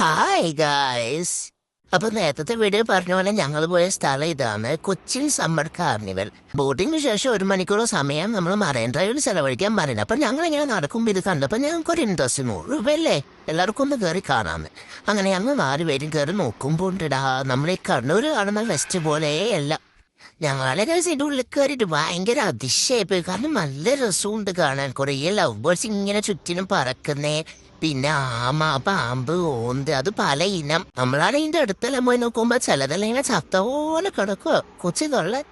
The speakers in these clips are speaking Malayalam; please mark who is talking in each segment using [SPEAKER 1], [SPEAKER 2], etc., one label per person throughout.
[SPEAKER 1] Hi guys. അപ്പൊ നേരത്തെ വീഡിയോ പറഞ്ഞ പോലെ ഞങ്ങൾ പോയ സ്ഥലം ഇതാണ്, കൊച്ചിൻ സമ്മർ കാർണിവൽ. ബോട്ടിങ്ങിന് ശേഷം 1 മണിക്കൂർ സമയം നമ്മൾ മറൈൻ ഡ്രൈവിൽ ചെലവഴിക്കാൻ പറയുന്നത്. അപ്പൊ ഞങ്ങൾ ഇങ്ങനെ നടക്കുമ്പോൾ ഇത് കണ്ടപ്പോൾ ഞങ്ങൾക്കൊരു ഇൻട്രസ്റ്റ്, 100 എല്ലാവർക്കും ഒന്ന് കയറി കാണാമെന്ന്. അങ്ങനെ ഞങ്ങൾ 4 പേരും കയറി നോക്കുമ്പോൾ ഉണ്ടിടാ, നമ്മളീ കണ്ണൂർ കാണുന്ന ഫെസ്റ്റ് പോലെയല്ല. ഞങ്ങളെ ഇതിൻ്റെ ഉള്ളിൽ കയറിയിട്ട് ഭയങ്കര അതിശയപ്പോയി. കാരണം നല്ല രസമുണ്ട് കാണാൻ. കുറേ ലവ് ബേർഡ്സ് ഇങ്ങനെ ചുറ്റിനും പറക്കുന്നേ, പിന്നെ ആമ, പാമ്പ്, ഓന്ത്, അത് പല ഇനം. നമ്മളാണ് ഇതിൻ്റെ അടുത്തെല്ലാം പോയി നോക്കുമ്പോൾ ചിലതെല്ലാം ഇങ്ങനെ ചത്ത പോലെ കിടക്കുക. കൊച്ചിതുള്ള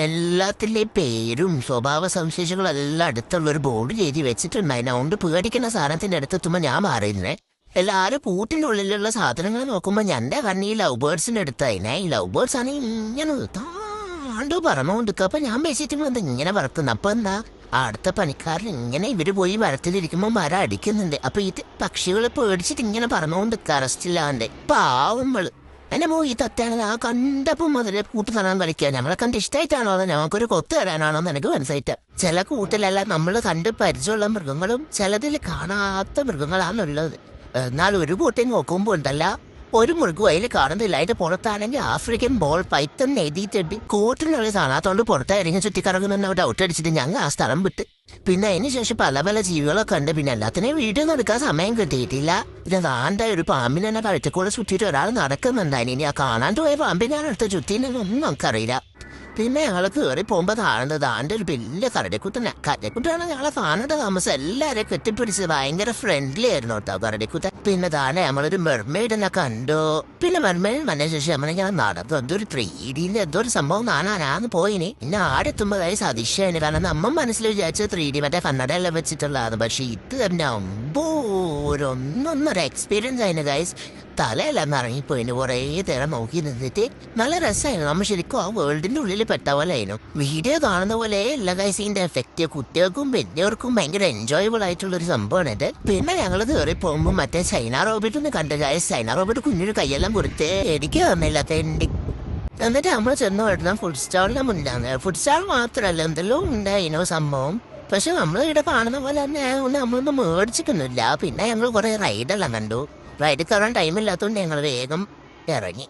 [SPEAKER 1] എല്ലാത്തിൻ്റെയും പേരും സ്വഭാവ സവിശേഷങ്ങളും എല്ലാം അടുത്തുള്ളൊരു ബോർഡ് എഴുതി വെച്ചിട്ടുണ്ടായിരുന്നു. അതുകൊണ്ട് പേടിക്കുന്ന സാധനത്തിൻ്റെ അടുത്തെത്തുമ്പോൾ ഞാൻ മാറിയിരുന്നേ. എല്ലാവരും കൂട്ടിൻ്റെ ഉള്ളിലുള്ള സാധനങ്ങൾ നോക്കുമ്പോൾ എൻ്റെ കണ്ണി ഈ ലവ് ബേർഡ്സിൻ്റെ അടുത്തായിനെ. ഈ ലവ് ബേർഡ്സ് ആണെങ്കിൽ ഇങ്ങനെ താണ്ടോ പറന്നുകൊണ്ടിരിക്കുക. അപ്പം ഞാൻ വെച്ചിട്ട് എന്താ ഇങ്ങനെ പറക്കുന്നു. അപ്പം എന്താ അടുത്ത പണിക്കാരൻ ഇങ്ങനെ ഇവർ പോയി മരത്തിലിരിക്കുമ്പോൾ മരം അടിക്കുന്നുണ്ട്. അപ്പം ഇത് പക്ഷികൾ പേടിച്ചിട്ട് ഇങ്ങനെ പറന്നുകൊണ്ടിരിക്കുക റെസ്റ്റില്ലാണ്ട്. പാവങ്ങൾ എന്നെ ഈ തത്താണ് ആ കണ്ടപ്പോൾ മുതലേ കൂട്ട് തരാൻ കളിക്കുക. ഞങ്ങളെ കണ്ട് ഇഷ്ടമായിട്ടാണോ അതോ ഞങ്ങൾക്കൊരു കൊത്ത് തരാനാണോ എന്ന് എനിക്ക് മനസ്സിലായിട്ട്. ചില കൂട്ടിലെല്ലാം നമ്മൾ കണ്ട് പരിചയമുള്ള മൃഗങ്ങളും ചിലതിൽ കാണാത്ത മൃഗങ്ങളാണുള്ളത്. എന്നാൽ ഒരു കൂട്ടിൽ നോക്കുമ്പോൾ ഉണ്ടല്ല, ഒരു മൃഗം അതിൽ കാണുന്നില്ല. അതിന്റെ പുറത്താണെങ്കിൽ ആഫ്രിക്കൻ ബോൾ പൈത്തൺ എഴുതിയിട്ടുണ്ട്. കൂട്ടിനുള്ളിൽ കാണാത്തോണ്ട് പുറത്തായിരിക്കും ചുറ്റിക്കറങ്ങുന്ന ഡൗട്ട് അടിച്ചിട്ട് ഞങ്ങൾ ആ സ്ഥലം വിട്ട്. പിന്നെ അതിന് ശേഷം പല പല ജീവികളൊക്കെ ഉണ്ട്. പിന്നെ എല്ലാത്തിനെയും വീഡിയോ എടുക്കാൻ സമയം കിട്ടിയിട്ടില്ല. പിന്നെ നാണ്ട ഒരു പാമ്പിനെ തന്നെ കഴുത്തിക്കൂടെ ചുറ്റിയിട്ട് ഒരാൾ നടക്കുന്നുണ്ടായി. ഇനി ആ കാണാണ്ട് പോയ പാമ്പിനാണ് അടുത്ത് ചുറ്റിനൊന്നും നമുക്കറിയില്ല. പിന്നെ ഞങ്ങൾ കയറി പോകുമ്പോൾ താഴ്ന്നത് ഒരു വലിയ കരടിക്കുട്ടനെ. കരടിക്കുട്ടാണ് ഞങ്ങളെ കാണേണ്ട താമസം. എല്ലാവരെയും കെട്ടിപ്പിടിച്ച് ഭയങ്കര ഫ്രണ്ട്ലി ആയിരുന്നു കേട്ടോ കരടിക്കുട്ടൻ. പിന്നെ താഴെ നമ്മളൊരു മെർമെയ്ഡിനെ കണ്ടു. പിന്നെ മെർമെയ്ഡ് വന്ന ശേഷം നമ്മളിങ്ങനെ നടന്നു. എന്തൊരു 3D എന്തോ ഒരു സംഭവം കാണാനാന്ന് പോയിനി. പിന്നെ ആടെത്തുമ്പോൾ അതിശയാണ്. കാരണം നമ്മ മനസ്സിൽ വിചാരിച്ച 3D മറ്റേ കന്നഡയെല്ലാം വെച്ചിട്ടുള്ളതാണ്. പക്ഷെ ഇത് തന്നെ ഒന്നൊന്നൊരു എക്സ്പീരിയൻസ് ആയിരുന്നു ഗൈസ്. തലയെല്ലാം ഇറങ്ങിപ്പോയിന്. കുറേ നേരം നോക്കി നിന്നിട്ട് നല്ല രസമായിരുന്നു. നമ്മൾ ശരിക്കും ആ വേൾഡിന്റെ ഉള്ളിൽ പെട്ട പോലെ ആയിരുന്നു. വീഡിയോ കാണുന്ന പോലെ എല്ലാ ഗൈസിന്റെ എഫക്റ്റ് കുട്ടികൾക്കും വലിയവർക്കും ഭയങ്കര എൻജോയബിൾ ആയിട്ടുള്ളൊരു സംഭവമാണ് ഇത്. പിന്നെ ഞങ്ങൾ കയറി പോകുമ്പോൾ മറ്റേ ചൈന റോബോട്ട് ഒന്ന് കണ്ട ഗൈസ്. ചൈന റോബോട്ട് കുഞ്ഞൊരു കൈയെല്ലാം കൊടുത്ത് എനിക്ക് തന്നില്ല തെണ്ടി. എന്നിട്ട് നമ്മൾ ചെന്ന് വരുന്ന ഫുഡ് സ്റ്റാളിന്റെ മുന്നിലാണ്. ഫുഡ് സ്റ്റാൾ മാത്രമല്ല എന്തെല്ലോ ഉണ്ടായിരുന്നു സംഭവം. പക്ഷെ നമ്മൾ ഇവിടെ കാണുന്ന പോലെ തന്നെ നമ്മളൊന്നും മേടിച്ചിട്ടൊന്നുമില്ല. പിന്നെ ഞങ്ങൾ കുറെ റൈഡെല്ലാം കണ്ടു. റൈഡ് കയറാൻ ടൈമില്ലാത്തതുകൊണ്ട് ഞങ്ങൾ വേഗം ഇറങ്ങി.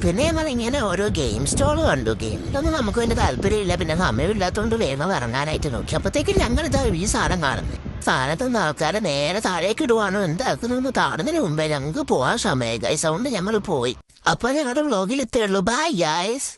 [SPEAKER 1] പിന്നെ ഞങ്ങൾ ഇങ്ങനെ ഓരോ ഗെയിം സ്റ്റോൾ കണ്ടു. ഗെയിമിലൊന്നും നമുക്ക് വലിയ താല്പര്യമില്ല. പിന്നെ സമയമില്ലാത്തതുകൊണ്ട് വേഗം ഇറങ്ങാനായിട്ട് നോക്കി. അപ്പോഴത്തേക്കും ഞങ്ങൾ ഇതാ ഈ സാധനം കാണുന്നത്. സാധനത്തൊന്ന് ആൾക്കാരെ നേരെ താഴേക്ക് ഇടുവാണോ എന്താക്കുന്നൊന്ന് കാണുന്നതിന് മുമ്പേ ഞങ്ങൾക്ക് പോകാൻ സമയം ഗൈസ്. അതുകൊണ്ട് ഞങ്ങൾ പോയി. അപ്പോൾ ഞങ്ങളുടെ വ്ളോഗിൽ എത്തുകയുള്ളൂ. Bye guys.